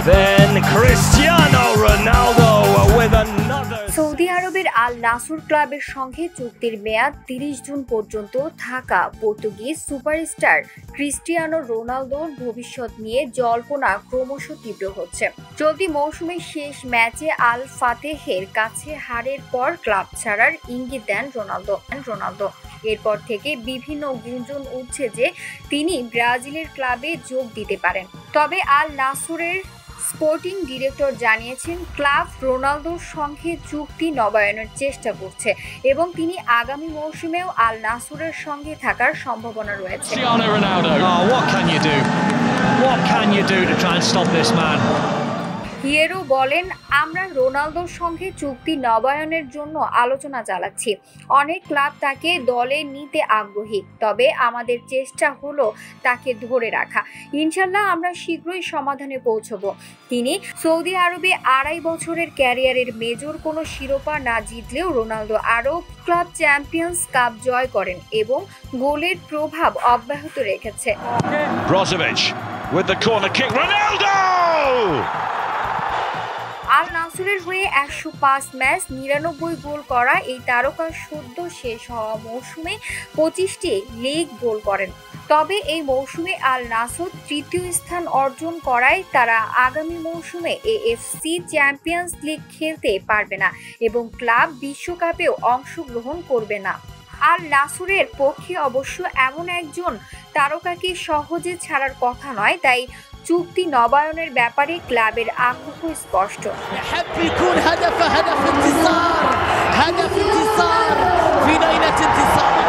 Then Cristiano Ronaldo with another. Saudi আরবের আল নাসর ক্লাবের সঙ্গে চুক্তির মেয়াদ 30 জুন পর্যন্ত থাকা পর্তুগিজ সুপারস্টার ক্রিস্টিয়ানো রোনালদোর ভবিষ্যৎ নিয়ে জল্পনা ক্রমশ তীব্র হচ্ছে। চলতি মৌসুমের শেষ ম্যাচে আল ফাতেহের কাছে হারের পর ক্লাব ছাড়ার ইঙ্গিত দেন রোনালদো। এরপর থেকে বিভিন্ন গুঞ্জন উঠছে যে তিনি ব্রাজিলের ক্লাবে যোগ দিতে পারেন। তবে আল নাসরের স্পোর্টিং ডিরেক্টর জানিয়েছেন ক্লাব রোনালদোর সঙ্গে চুক্তি নবায়নের চেষ্টা করছে এবং তিনি আগামী মৌসুমেও আল নাসরের সঙ্গে থাকার সম্ভাবনা রয়েছে। হিয়েরো বলেন, আমরা রোনালদোর সঙ্গে চুক্তি নবায়নের জন্য আলোচনা চালাচ্ছি। অনেক ক্লাব তাকে দলে নিতে আগ্রহী, তবে আমাদের চেষ্টা হলো তাকে ধরে রাখা। ইনশাল্লাহ আমরা শীঘ্রই সমাধানে পৌঁছবো। তিনি সৌদি আরবে 2.5 বছরের ক্যারিয়ারের মেজর কোনো শিরোপা না জিতলেও রোনালদো আরব ক্লাব চ্যাম্পিয়ন্স কাপ জয় করেন এবং গোলের প্রভাব অব্যাহত রেখেছে। Brozovic with the corner kick. Ronaldo! আল নাসরের হয়ে 105 ম্যাচ 99 গোল করা এই তারকা সদ্য শেষ হওয়া মৌসুমে 25টি লিগ গোল করেন। তবে এই মৌসুমে আল নাসর তৃতীয় স্থান অর্জন করায় তারা আগামী মৌসুমে এএফসি চ্যাম্পিয়ন্স লিগ খেলতে পারবে না এবং ক্লাব বিশ্বকাপেও অংশগ্রহণ করবে না। আল নাসরের পক্ষে অবশ্য এমন একজন তারকাকে সহজে ছাড়ার কথা নয়, তাই চুক্তি নবায়নের ব্যাপারে ক্লাবের আগ্রহ স্পষ্ট। هدف انتصار في ليلة انتصار